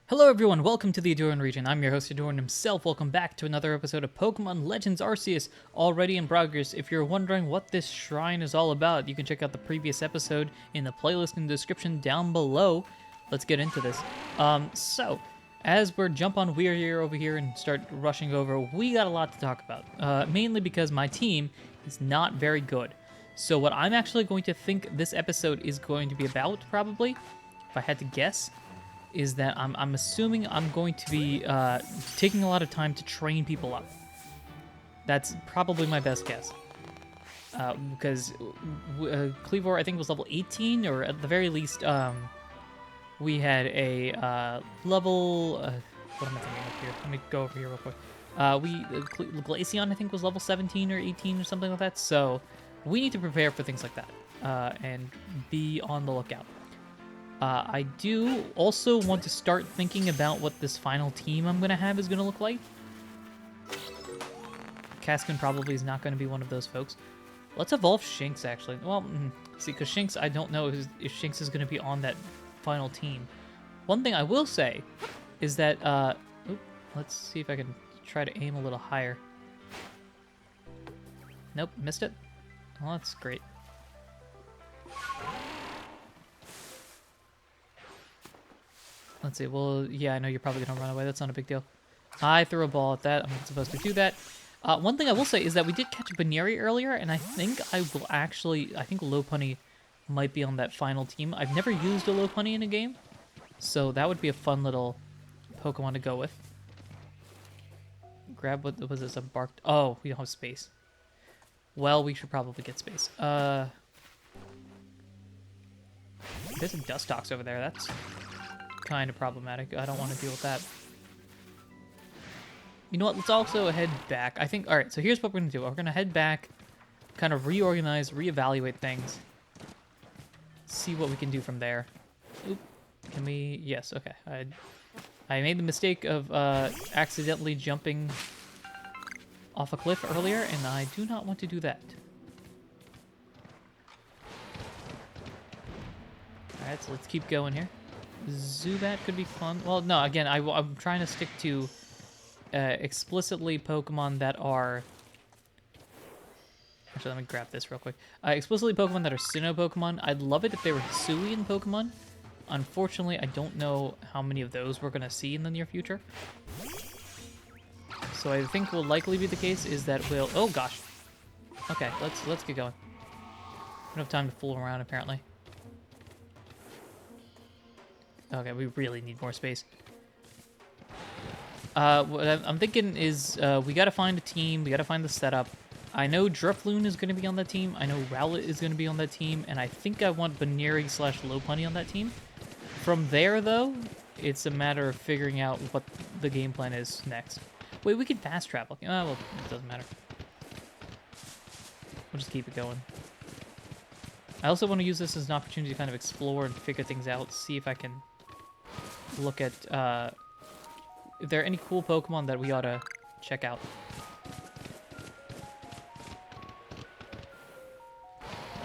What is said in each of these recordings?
Hello everyone, welcome to the Ahdurin region. I'm your host Ahdurin himself. Welcome back to another episode of Pokemon Legends Arceus, already in progress. If you're wondering what this shrine is all about, you can check out the previous episode in the playlist in the description down below. Let's get into this. As we're jump on Weir here over here and start rushing over, we got a lot to talk about. Mainly because my team is not very good. So what I'm actually going to think this episode is going to be about, probably, if I had to guess, is that I'm assuming I'm going to be taking a lot of time to train people up. That's probably my best guess. Because Cleavor, I think, was level 18, or at the very least, we had a level... what am I thinking of here? Let me go over here real quick. Glaceon, I think, was level 17 or 18 or something like that, so we need to prepare for things like that and be on the lookout. I do also want to start thinking about what this final team I'm going to have is going to look like. Caskin probably is not going to be one of those folks. Let's evolve Shinx, actually. Well, see, because Shinx, I don't know if Shinx is going to be on that final team. One thing I will say is that, let's see if I can try to aim a little higher. Nope, missed it. Well, that's great. Let's see, well, yeah, I know you're probably going to run away. That's not a big deal. I threw a ball at that. I'm not supposed to do that. One thing I will say is that we did catch a Baneri earlier, and I think I think Lopunny might be on that final team. I've never used a Lopunny in a game, so that would be a fun little Pokemon to go with. Grab, what was this, a barked... Oh, we don't have space. Well, we should probably get space. There's a Dustox over there. That's kind of problematic. I don't want to deal with that. You know what? Let's also head back. I think... Alright, so here's what we're going to do. We're going to head back, kind of reorganize, reevaluate things, see what we can do from there. Oop. Can we... Yes, okay. I made the mistake of accidentally jumping off a cliff earlier, and I do not want to do that. Alright, so let's keep going here. Zubat could be fun. Well, no, again, I'm trying to stick to explicitly Pokemon that are... Actually, let me grab this real quick. Explicitly Pokemon that are Sinnoh Pokemon. I'd love it if they were Hisui in Pokemon. Unfortunately, I don't know how many of those we're going to see in the near future. So I think will likely be the case is that we'll... Oh, gosh. Okay, let's get going. We don't have time to fool around, apparently. Okay, we really need more space. What I'm thinking is we gotta find a team, we gotta find the setup. I know Drifloon is gonna be on that team, I know Rowlet is gonna be on that team, and I think I want Baneri / Lopunny on that team. From there, though, it's a matter of figuring out what the game plan is next. Wait, we can fast travel. Oh, well, it doesn't matter. We'll just keep it going. I also want to use this as an opportunity to kind of explore and figure things out, see if I can look at if there are any cool Pokemon that we ought to check out.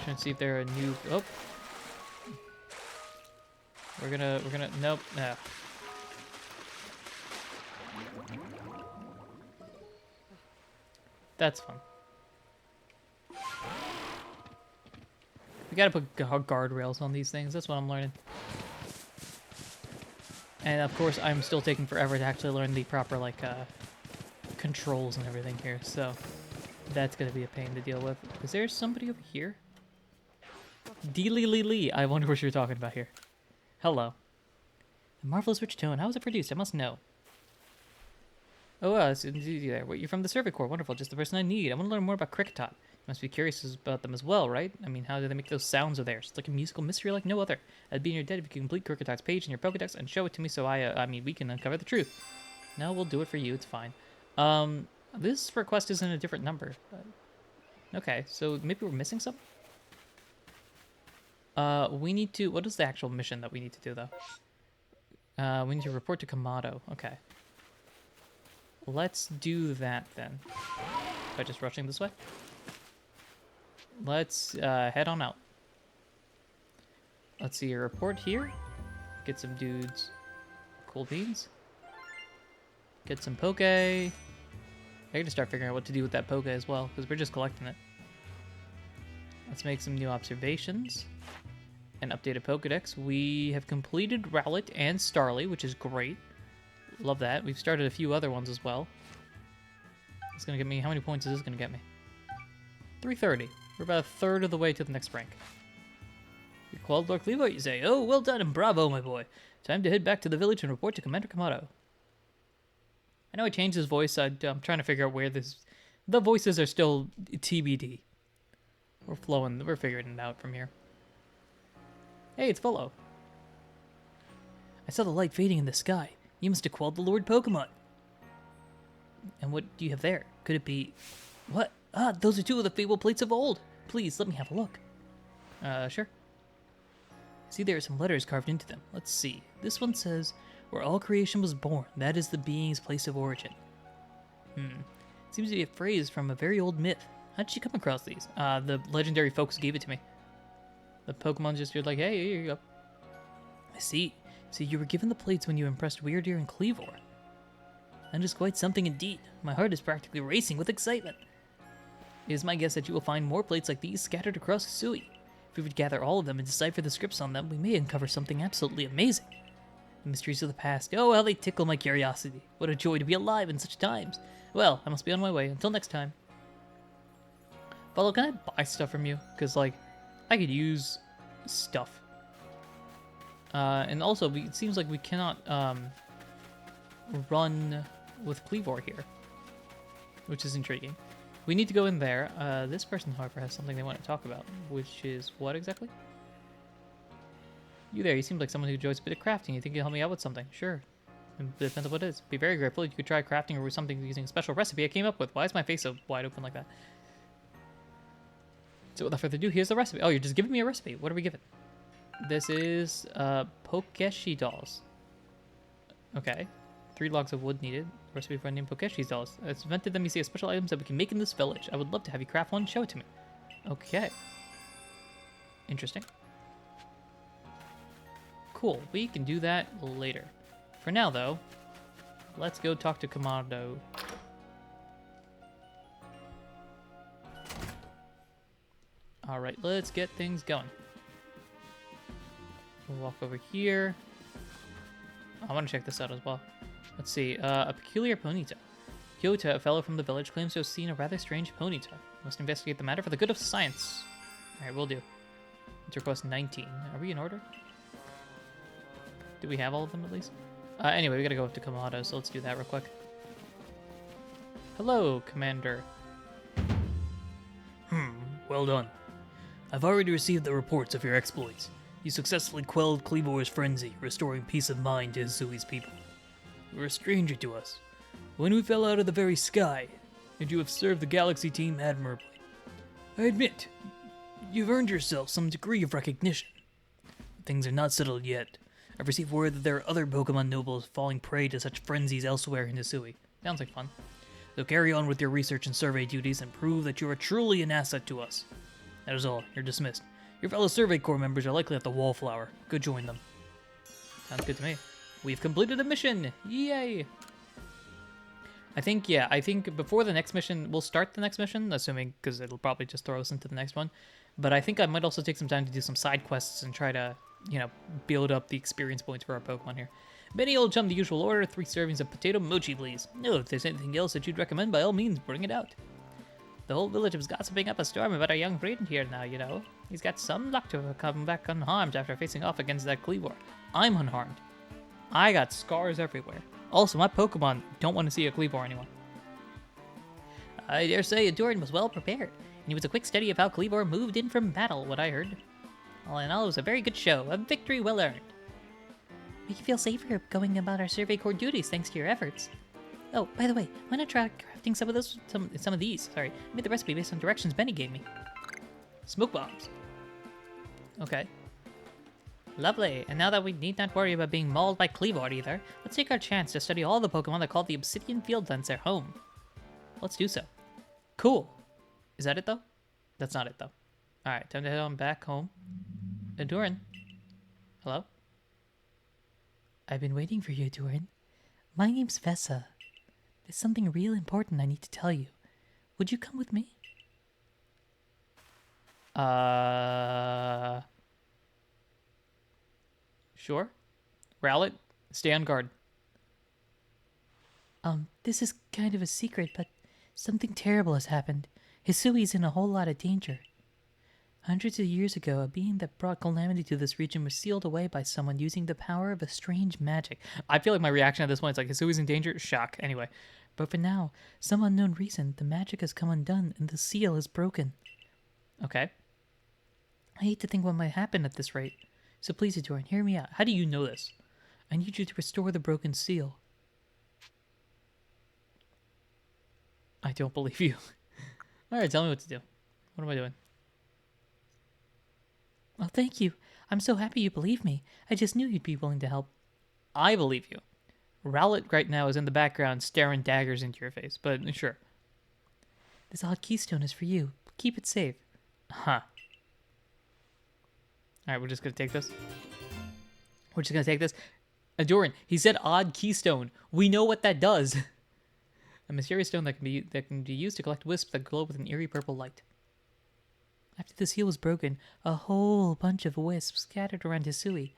Trying to see if there are new... Oh! We're gonna... Nope. No. That's fun. We gotta put guardrails on these things. That's what I'm learning. And of course, I'm still taking forever to actually learn the proper, like, controls and everything here, so that's gonna be a pain to deal with. Is there somebody over here? Lee. I wonder what you're talking about here. Hello. The marvelous rich tone. How was it produced? I must know. Oh, it's easy there. Wait, you're from the Survey Corps. Wonderful. Just the person I need. I want to learn more about Kricketot. You must be curious about them as well, right? I mean, how do they make those sounds of theirs? It's like a musical mystery like no other. I'd be in your debt if you could complete Cricketot's page in your Pokedex and show it to me so I mean, we can uncover the truth. No, we'll do it for you. It's fine. This request is in a different number. Okay, so maybe we're missing something? We need to... What is the actual mission that we need to do, though? We need to report to Kamado. Okay. Let's do that, then. By just rushing this way? Let's head on out. Let's see a report here. Get some dudes Cool beans. Get some Poke. I gotta start figuring out what to do with that Poke as well, because we're just collecting it. Let's make some new observations. And update a Pokedex. We have completed Rowlet and Starly, which is great. Love that. We've started a few other ones as well. It's gonna get me... How many points is this gonna get me? 330. We're about a third of the way to the next rank. You called Lord Clevo, you say? Oh, well done and bravo, my boy. Time to head back to the village and report to Commander Kamado. I know I changed his voice. I'm trying to figure out where this... The voices are still TBD. We're flowing. We're figuring it out from here. Hey, it's Volo. I saw the light fading in the sky. You must have quelled the Lord Pokemon. And what do you have there? Could it be... What? Ah, those are two of the fabled plates of old. Please, let me have a look. Sure. See, there are some letters carved into them. Let's see. This one says, where all creation was born, that is the being's place of origin. Seems to be a phrase from a very old myth. How did you come across these? The legendary folks gave it to me. The Pokemon just, you're like, hey, here you go. I see. So you were given the plates when you impressed Weirdeer and Cleavor. That is quite something indeed. My heart is practically racing with excitement. It is my guess that you will find more plates like these scattered across Hisui. If we would gather all of them and decipher the scripts on them, we may uncover something absolutely amazing. The mysteries of the past. Oh, how they tickle my curiosity. What a joy to be alive in such times. Well, I must be on my way. Until next time. Follow, can I buy stuff from you? Because, like, I could use stuff. And also, it seems like we cannot run with Cleavor here, which is intriguing. We need to go in there. This person, however, has something they want to talk about, which is what exactly? You there, you seem like someone who enjoys a bit of crafting. You think you'll help me out with something? Sure. It depends on what it is. Be very grateful if you could try crafting or something using a special recipe I came up with. Why is my face so wide open like that? So without further ado, here's the recipe. Oh, you're just giving me a recipe. What are we given? This is Pokeshi dolls. Okay. 3 logs of wood needed. Recipe for named Pokeshi dolls. It's invented them. You see special items that we can make in this village. I would love to have you craft one. Show it to me. Okay. Interesting. Cool. We can do that later. For now, though, let's go talk to Kamado. Alright, let's get things going. We'll walk over here. I want to check this out as well. Let's see. A peculiar Ponyta. Kyota, a fellow from the village, claims to have seen a rather strange Ponyta. Must investigate the matter for the good of science. Alright, we'll do. Let's request 19. Are we in order? Do we have all of them at least? Anyway, we gotta go up to Kamado, so let's do that real quick. Hello, Commander. Well done. I've already received the reports of your exploits. You successfully quelled Cleavor's frenzy, restoring peace of mind to Hisui's people. You were a stranger to us, when we fell out of the very sky, and you have served the Galaxy team admirably. I admit, you've earned yourself some degree of recognition. Things are not settled yet. I've received word that there are other Pokemon nobles falling prey to such frenzies elsewhere in Hisui. Sounds like fun. So carry on with your research and survey duties and prove that you are truly an asset to us. That is all. You're dismissed. Your fellow Survey Corps members are likely at the Wallflower. Go join them. Sounds good to me. We've completed a mission! Yay! I think before the next mission, we'll start the next mission, assuming, because it'll probably just throw us into the next one. But I think I might also take some time to do some side quests and try to, you know, build up the experience points for our Pokemon here. Benny, old chum, the usual order, 3 servings of potato mochi, please. No, if there's anything else that you'd recommend, by all means, bring it out. The whole village was gossiping up a storm about our young friend here now, you know. He's got some luck to have come back unharmed after facing off against that Cleavor. I'm unharmed. I got scars everywhere. Also, my Pokemon don't want to see a Cleavor anymore. I dare say Ahdurin was well prepared, and he was a quick study of how Cleavor moved in from battle, what I heard. All in all, it was a very good show, a victory well earned. We can feel safer going about our Survey Corps duties thanks to your efforts. Oh, by the way, why not try crafting some of these? Sorry, I made the recipe based on directions Benny gave me. Smoke bombs. Okay. Lovely, and now that we need not worry about being mauled by Cleavor either, let's take our chance to study all the Pokemon that call the Obsidian Fieldlands their home. Let's do so. Cool. Is that it, though? That's not it, though. Alright, time to head on back home. Ahdurin. Hello? I've been waiting for you, Ahdurin. My name's Vessa. There's something real important I need to tell you. Would you come with me? Sure. Rowlet, stay on guard. This is kind of a secret, but something terrible has happened. Hisui's in a whole lot of danger. Hundreds of years ago, a being that brought calamity to this region was sealed away by someone using the power of a strange magic. I feel like my reaction at this point is like, Hisui's in danger? Shock. Anyway. But for now, some unknown reason, the magic has come undone and the seal is broken. Okay. I hate to think what might happen at this rate. So please, Ahdurin, hear me out. How do you know this? I need you to restore the broken seal. I don't believe you. Alright, tell me what to do. What am I doing? Well, thank you. I'm so happy you believe me. I just knew you'd be willing to help. I believe you. Rowlet right now is in the background staring daggers into your face, but sure. This odd keystone is for you. Keep it safe. Huh. Alright, we're just gonna take this. We're just gonna take this. Ahdurin, he said odd keystone. We know what that does. A mysterious stone that can be used to collect wisps that glow with an eerie purple light. After the seal was broken, a whole bunch of wisps scattered around Hisui.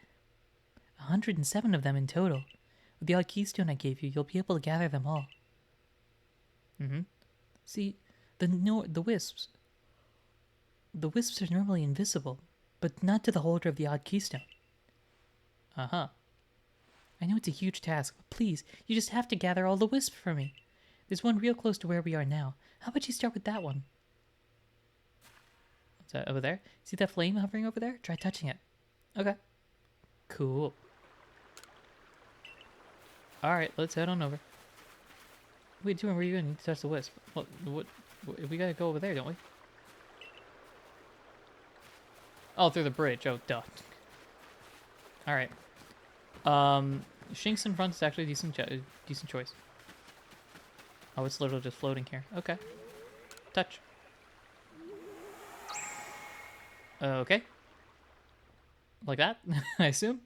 107 of them in total. With the odd keystone I gave you, you'll be able to gather them all. See, the wisps. The wisps are normally invisible, but not to the holder of the odd keystone. I know it's a huge task, but please, you just have to gather all the wisps for me. There's one real close to where we are now. How about you start with that one? What's that, over there? See that flame hovering over there? Try touching it. Okay. Cool. Alright, let's head on over. Wait, where are you going to touch the wisp? What, we gotta go over there, don't we? Oh, through the bridge. Oh, duh. Alright. Shinx in front is actually a decent choice. Oh, it's literally just floating here. Okay. Touch. Okay. Like that, I assume?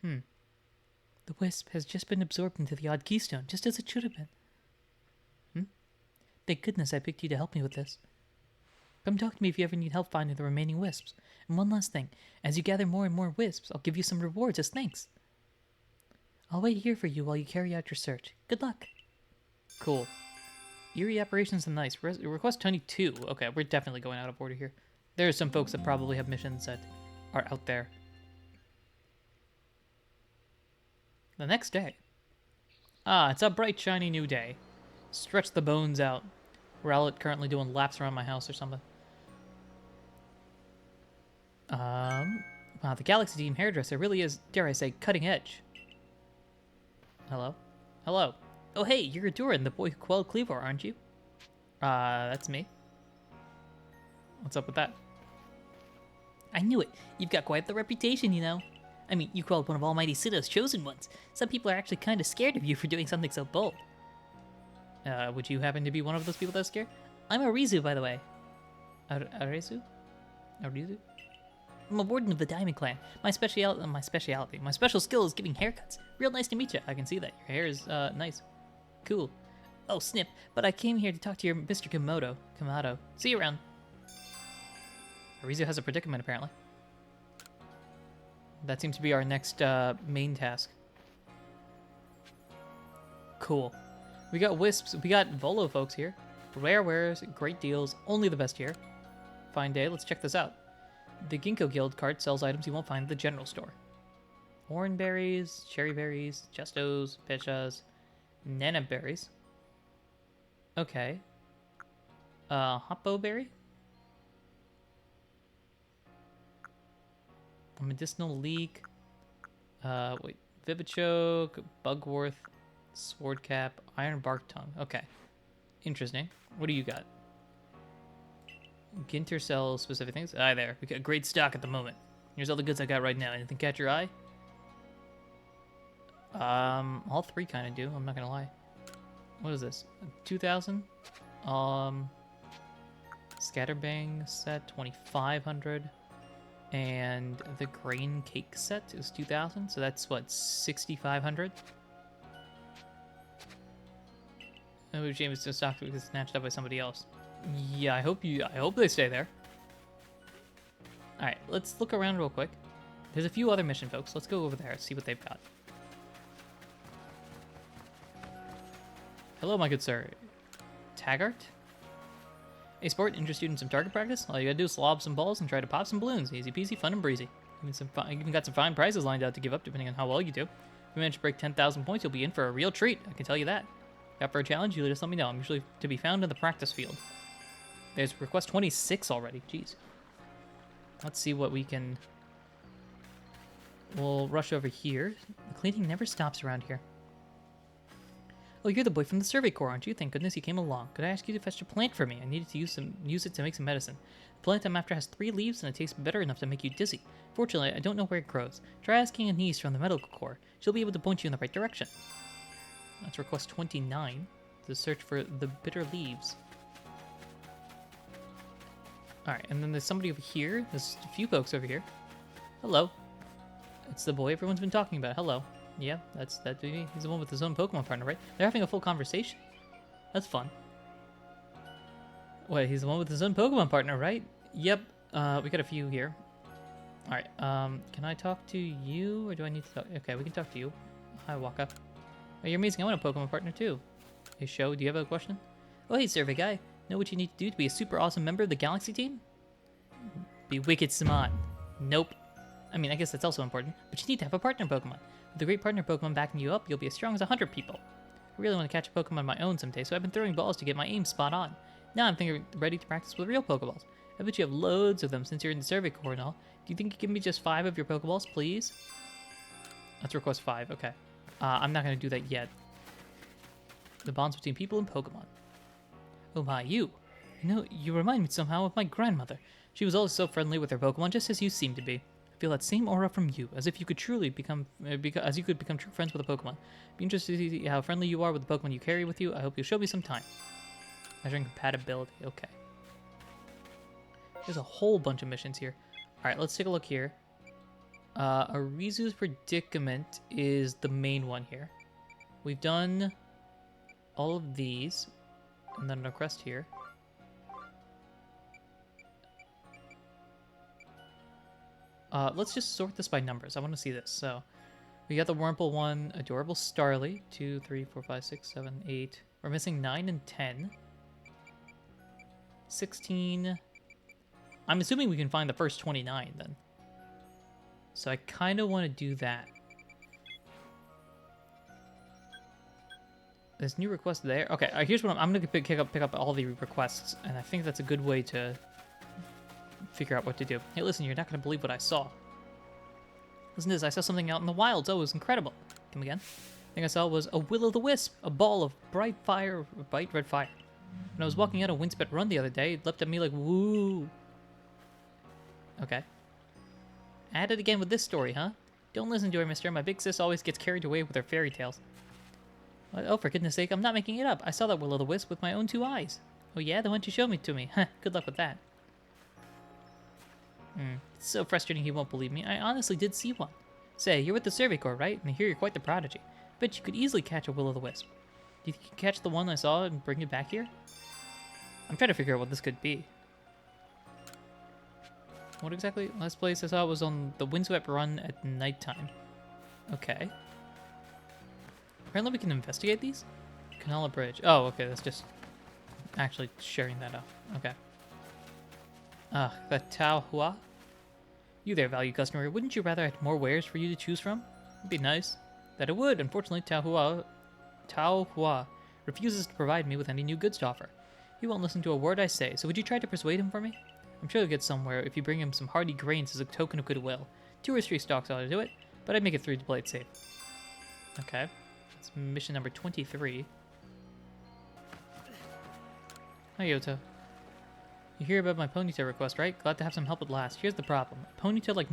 The wisp has just been absorbed into the odd keystone, just as it should have been. Thank goodness I picked you to help me with this. Come talk to me if you ever need help finding the remaining wisps. And one last thing, as you gather more and more wisps, I'll give you some rewards as thanks. I'll wait here for you while you carry out your search. Good luck. Cool. Eerie apparitions and nice. Request 22. Okay, we're definitely going out of order here. There are some folks that probably have missions that are out there. The next day. It's a bright, shiny new day. Stretch the bones out. Rowlet currently doing laps around my house or something. Wow, the Galaxy Team hairdresser really is, dare I say, cutting edge. Hello? Hello. Oh, hey, you're Ahdurin, the boy who quelled Cleavor, aren't you? That's me. What's up with that? I knew it. You've got quite the reputation, you know. I mean, you quelled one of Almighty Sito's chosen ones. Some people are actually kind of scared of you for doing something so bold. Would you happen to be one of those people that's scared? I'm Arizu, by the way. Arizu? Arizu? I'm a warden of the Diamond Clan. My special skill is giving haircuts. Real nice to meet you. I can see that. Your hair is, nice. Cool. Oh, snip. But I came here to talk to your Mr. Kamado. See you around. Arizu has a predicament, apparently. That seems to be our next, main task. Cool. We got wisps. We got Volo folks here. Rare wares, great deals, only the best here. Fine day. Let's check this out. The Ginkgo Guild cart sells items you won't find at the general store. Oran berries, cherry berries, chestos, pechas, nana berries. Okay. Hoppo berry? A medicinal leek. Wait. Vivichoke, Bugworth, Swordcap, Iron Bark Tongue. Okay. Interesting. What do you got? Ginter sells specific things. There. We got great stock at the moment. Here's all the goods I got right now. Anything catch your eye? All three kind of do. I'm not gonna lie. What is this? 2,000? Scatterbang set 2,500. And the grain cake set is 2,000, so that's what, 6,500? Oh, James just stopped because it's snatched up by somebody else. Yeah, I hope they stay there. Alright, let's look around real quick. There's a few other mission folks. Let's go over there and see what they've got. Hello, my good sir. Taggart? Hey, sport, interested in some target practice? All you gotta do is lob some balls and try to pop some balloons. Easy peasy, fun and breezy. Even got some fine prizes lined out to give up depending on how well you do. If you manage to break 10,000 points, you'll be in for a real treat. I can tell you that. Got for a challenge? You just let me know. I'm usually to be found in the practice field. There's request 26 already. Jeez. Let's see what we can... We'll rush over here. The cleaning never stops around here. Oh, you're the boy from the Survey Corps, aren't you? Thank goodness you came along. Could I ask you to fetch a plant for me? I needed to use it to make some medicine. The plant I'm after has 3 leaves, and it tastes bitter enough to make you dizzy. Fortunately, I don't know where it grows. Try asking a niece from the Medical Corps. She'll be able to point you in the right direction. That's request 29, to search for the bitter leaves. Alright, and then there's somebody over here. There's a few folks over here. Hello. It's the boy everyone's been talking about. Hello. Yeah, that'd be me. He's the one with his own Pokemon partner, right? They're having a full conversation. That's fun. Wait, he's the one with his own Pokemon partner, right? Yep. We got a few here. Alright, can I talk to you, or do I need to talk? Okay, we can talk to you. Hi, Waka. Oh, you're amazing. I want a Pokemon partner, too. Hey, Sho, do you have a question? Oh, hey, survey guy. Know what you need to do to be a super awesome member of the Galaxy team? Be wicked smart. Nope. I mean, I guess that's also important, but you need to have a partner Pokemon. With a great partner Pokemon backing you up, you'll be as strong as 100 people. I really want to catch a Pokemon of my own someday, so I've been throwing balls to get my aim spot on. Now I'm thinking ready to practice with real Pokeballs. I bet you have loads of them since you're in the Survey Corps and all. Do you think you can give me just 5 of your Pokeballs, please? Let's request 5, okay. I'm not going to do that yet. The bonds between people and Pokemon. Oh my, you. You know, you remind me somehow of my grandmother. She was always so friendly with her Pokemon, just as you seem to be. I feel that same aura from you, as if you could truly become, as you could become true friends with a Pokemon. Be interested to see how friendly you are with the Pokemon you carry with you. I hope you'll show me some time. Measuring compatibility, okay. There's a whole bunch of missions here. Alright, let's take a look here. Arizu's Predicament is the main one here. We've done all of these, and then a crest here. Let's just sort this by numbers. I want to see this. So, we got the Wurmple one, Adorable Starly, 2, 3, 4, 5, 6, 7, 8. We're missing 9 and 10. 16. I'm assuming we can find the first 29 then. So I kind of want to do that. There's new requests there. Okay, here's what I'm going to pick up all the requests, and I think that's a good way to figure out what to do. Hey, listen, you're not going to believe what I saw. Listen to this, I saw something out in the wilds. Oh, it was incredible. Come again? The thing I saw was a will-o'-the-wisp, a ball of bright red fire. When I was walking out a Windspat Run the other day, it leapt at me like, woo. Okay. At it again with this story, huh? Don't listen to her, mister. My big sis always gets carried away with her fairy tales. What? Oh, for goodness sake, I'm not making it up. I saw that will-o'-the-wisp with my own 2 eyes. Oh yeah? Then why don't you show me to me? Huh, good luck with that. It's so frustrating he won't believe me. I honestly did see one. Say, you're with the Survey Corps, right? And I hear you're quite the prodigy. Bet you could easily catch a will-o'-the-wisp. Do you think you can catch the one I saw and bring it back here? I'm trying to figure out what this could be. What exactly? Last place I saw was on the Windswept Run at nighttime. Okay. Apparently we can investigate these? Canala Bridge. Oh, okay, that's just actually sharing that up. Okay. The Tao Hua? You there, valued customer. Wouldn't you rather I had more wares for you to choose from? It'd be nice. That it would. Unfortunately, Tao Hua refuses to provide me with any new goods to offer. He won't listen to a word I say, so would you try to persuade him for me? I'm sure he'll get somewhere if you bring him some hardy grains as a token of goodwill. 2 or 3 stalks ought to do it, but I'd make it 3 to play it safe. Okay. That's mission number 23. Hi, Yota. You hear about my Ponyta request, right? Glad to have some help at last. Here's the problem. Ponyta, like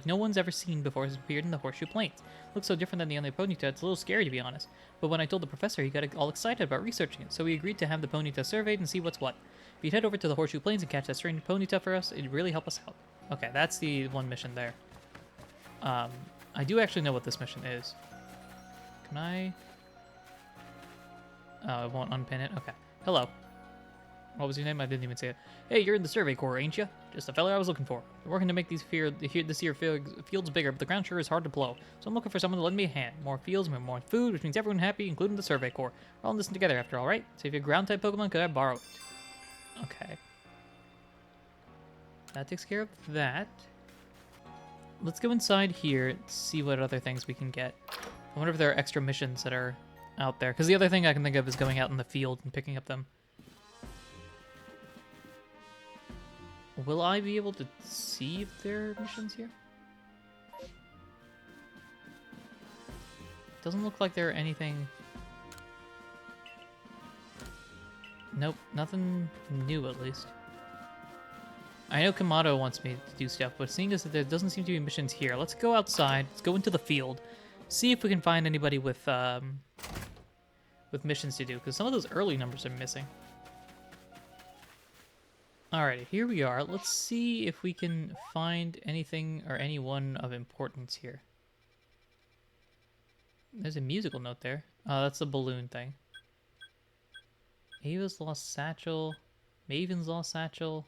no one's ever seen before, has appeared in the Horseshoe Plains. Looks so different than the other Ponyta, it's a little scary to be honest. But when I told the professor, he got all excited about researching it, so we agreed to have the Ponyta surveyed and see what's what. If you'd head over to the Horseshoe Plains and catch that strange Ponyta for us, it'd really help us out. Okay, that's the one mission there. I do actually know what this mission is. Can I... Oh, it won't unpin it? Okay. Hello. What was your name? I didn't even say it. Hey, you're in the Survey Corps, ain't you? Just the fella I was looking for. We're working to make this year fields bigger, but the ground sure is hard to plow. So I'm looking for someone to lend me a hand. More fields, more food, which means everyone happy, including the Survey Corps. We're all in this together after all, right? So if you have ground-type Pokemon, could I borrow it? Okay. That takes care of that. Let's go inside here and see what other things we can get. I wonder if there are extra missions that are out there. Because the other thing I can think of is going out in the field and picking up them. Will I be able to see if there are missions here? Doesn't look like there are anything... Nope, nothing new at least. I know Kamado wants me to do stuff, but seeing as that there doesn't seem to be missions here, let's go outside, let's go into the field, see if we can find anybody with missions to do, because some of those early numbers are missing. Alrighty, here we are. Let's see if we can find anything or anyone of importance here. There's a musical note there. Oh, that's the balloon thing. Ava's lost satchel. Maven's lost satchel.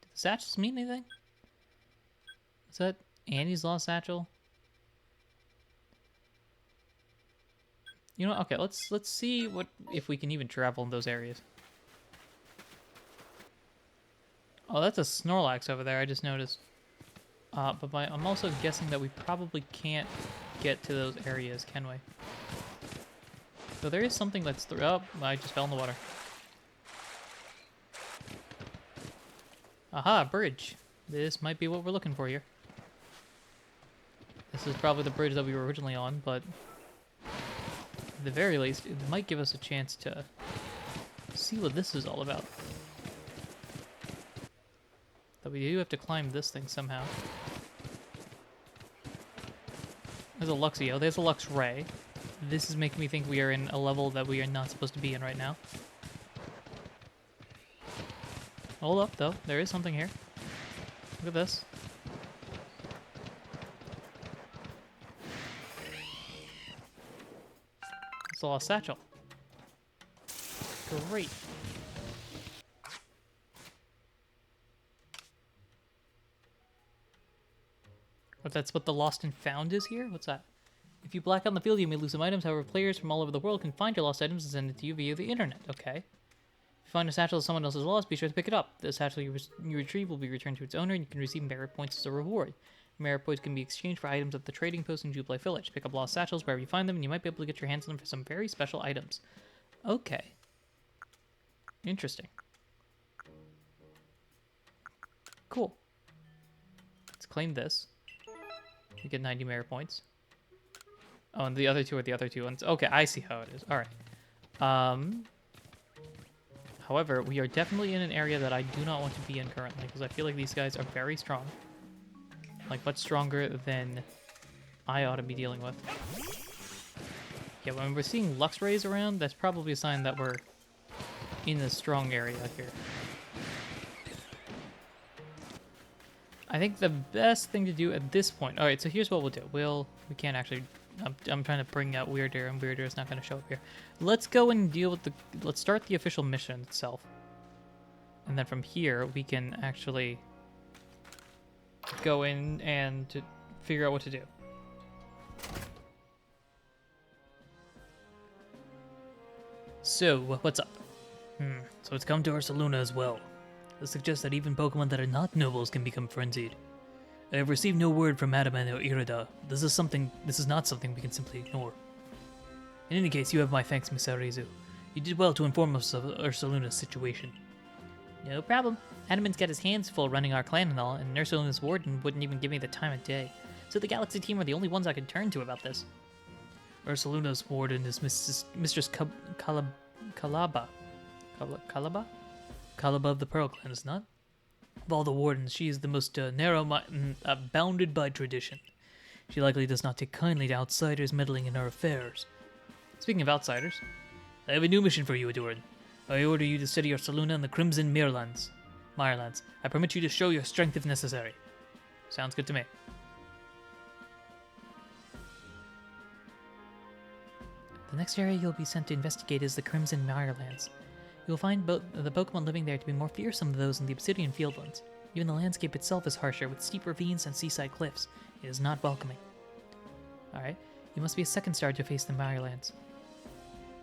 Did the satchels mean anything? Is that Annie's lost satchel? You know, okay, let's see if we can even travel in those areas. Oh, that's a Snorlax over there, I just noticed. But I'm also guessing that we probably can't get to those areas, can we? So there is something that's... Oh, I just fell in the water. Aha, bridge. This might be what we're looking for here. This is probably the bridge that we were originally on, but... at the very least, it might give us a chance to see what this is all about. But we do have to climb this thing somehow. There's a Luxio, there's a Luxray. This is making me think we are in a level that we are not supposed to be in right now. Hold up, though. There is something here. Look at this. It's a lost satchel. Great. But that's what the lost and found is here? What's that? If you black out the field, you may lose some items. However, players from all over the world can find your lost items and send it to you via the internet. Okay. If you find a satchel that someone else has lost, be sure to pick it up. The satchel you retrieve will be returned to its owner, and you can receive merit points as a reward. Merit points can be exchanged for items at the trading post in Jubilee Village. Pick up lost satchels wherever you find them, and you might be able to get your hands on them for some very special items. Okay. Interesting. Cool. Let's claim this. We get 90 merit points. Oh, and the other two are the other two ones. Okay, I see how it is. All right. However, we are definitely in an area that I do not want to be in currently, because I feel like these guys are very strong. Like, much stronger than I ought to be dealing with. Yeah, when we're seeing Luxrays around, that's probably a sign that we're in a strong area here. I think the best thing to do at this point... Alright, so here's what we'll do. We can't actually... I'm trying to bring out Weirder, and Weirder is not going to show up here. Let's go and deal with the... Let's start the official mission itself. And then from here, we can actually go in and figure out what to do. So, what's up? So it's come to Ursaluna as well. This suggests that even Pokemon that are not nobles can become frenzied. I have received no word from Adaman or Irida. This is not something we can simply ignore. In any case, you have my thanks, Miss Arizu. You did well to inform us of Ursaluna's situation. No problem. Adaman's got his hands full running our clan and all, and Ursaluna's warden wouldn't even give me the time of day. So the Galaxy team are the only ones I could turn to about this. Ursaluna's warden is Mistress Calaba. Calaba? call above the Pearl Clan, is not? Of all the wardens, she is the most bounded by tradition. She likely does not take kindly to outsiders meddling in her affairs. Speaking of outsiders, I have a new mission for you, Ahdurin. I order you to study your Saluna in the Crimson Mirelands. I permit you to show your strength if necessary. sounds good to me. The next area you'll be sent to investigate is the Crimson Mirelands. You will find the Pokemon living there to be more fearsome than those in the Obsidian Fieldlands. Even the landscape itself is harsher, with steep ravines and seaside cliffs. It is not welcoming. Alright, you must be a second star to face the Mirelands.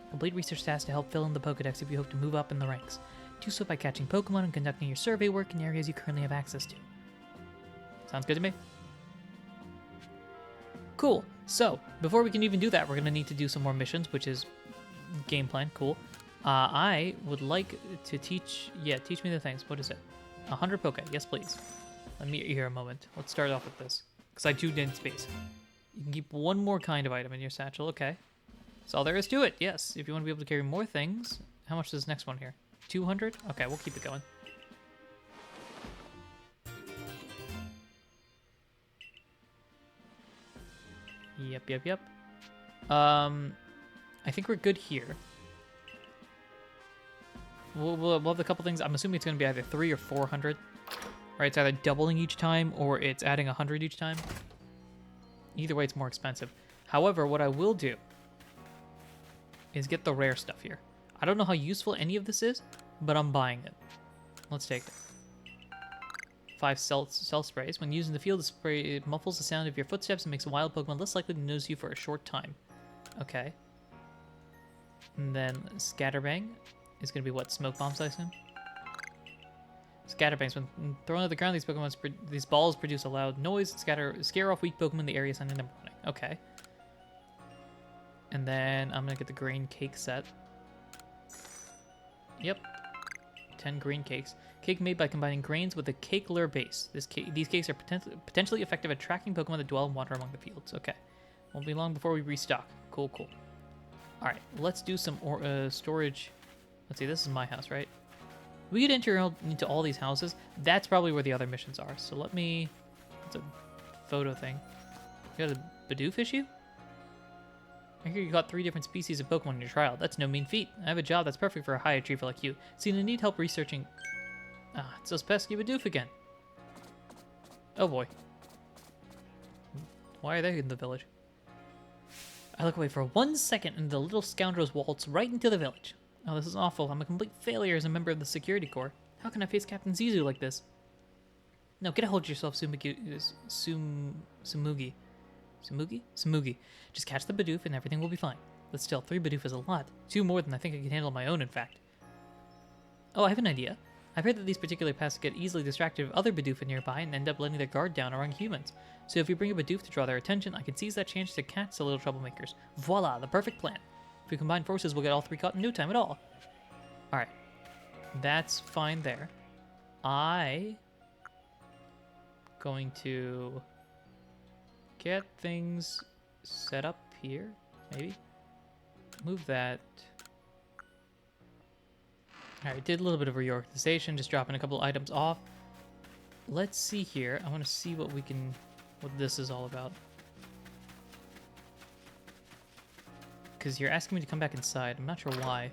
Complete research tasks to help fill in the Pokedex if you hope to move up in the ranks. Do so by catching Pokemon and conducting your survey work in areas you currently have access to. Sounds good to me. Cool. So, before we can even do that, we're going to need to do some more missions, which is game plan. Cool. I would like to teach me the things. What is it? 100 Poke. Yes, please. Let me here a moment. Let's start off with this, because I do need space. You can keep one more kind of item in your satchel. Okay. That's all there is to it. Yes. If you want to be able to carry more things. How much is this next one here? 200? Okay, we'll keep it going. Yep. I think we're good here. We'll have a couple things. I'm assuming it's going to be either 300 or 400. Right, it's either doubling each time or it's adding 100 each time. Either way, it's more expensive. However, what I will do is get the rare stuff here. I don't know how useful any of this is, but I'm buying it. Let's take it. 5 cell sprays. When used in the field, the spray muffles the sound of your footsteps and makes a wild Pokemon less likely to notice you for a short time. Okay. And then Scatterbang is going to be what? Smoke bombs, I assume? Scatterbangs. When thrown at the ground, these balls produce a loud noise and scare off weak Pokemon in the area sending them running. Okay. And then I'm going to get the green cake set. Yep. 10 green cakes. Cake made by combining grains with a cake lure base. These cakes are potentially effective at tracking Pokemon that dwell and wander among the fields. Okay. Won't be long before we restock. Cool. Alright, let's do some storage. Let's see, this is my house, right? We could enter into all these houses. That's probably where the other missions are. So let me... It's a photo thing. You got a Bidoof issue? I hear you got 3 different species of Pokemon in your trial. That's no mean feat. I have a job that's perfect for a high achiever like you. So you need help researching... Ah, it's those pesky Bidoof again. Oh boy. Why are they in the village? I look away for 1 second and the little scoundrels waltz right into the village. Oh, this is awful. I'm a complete failure as a member of the security corps. How can I face Captain Zizu like this? No, get a hold of yourself, Sumugi. Sumugi. Just catch the Bidoof and everything will be fine. But still, 3 Bidoof is a lot. 2 more than I think I can handle on my own, in fact. Oh, I have an idea. I've heard that these particular pests get easily distracted if other Bidoof are nearby and end up letting their guard down around humans. So if you bring a Bidoof to draw their attention, I can seize that chance to catch the little troublemakers. Voila, the perfect plan. If we combine forces, we'll get all 3 caught in no time at all. Alright. That's fine there. Going to get things set up here, maybe. Move that. Alright, did a little bit of reorganization, just dropping a couple items off. Let's see here. I want to see what this is all about. Because you're asking me to come back inside. I'm not sure why.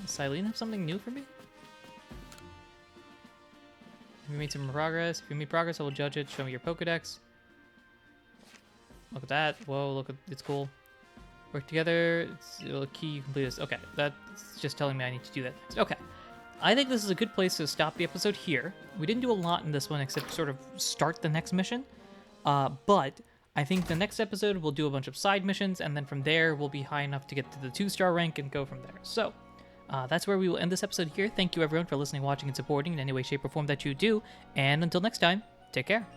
Does Silene have something new for me? Have you made some progress? If you made progress, I will judge it. Show me your Pokedex. Look at that. Whoa, look at it's cool. Work together. It's a key you complete this. Okay, that's just telling me I need to do that next. Okay. I think this is a good place to stop the episode here. We didn't do a lot in this one except sort of start the next mission. But I think the next episode we'll do a bunch of side missions, and then from there we'll be high enough to get to the 2-star rank and go from there. So, that's where we will end this episode here. Thank you everyone for listening, watching, and supporting in any way, shape, or form that you do. And until next time, take care.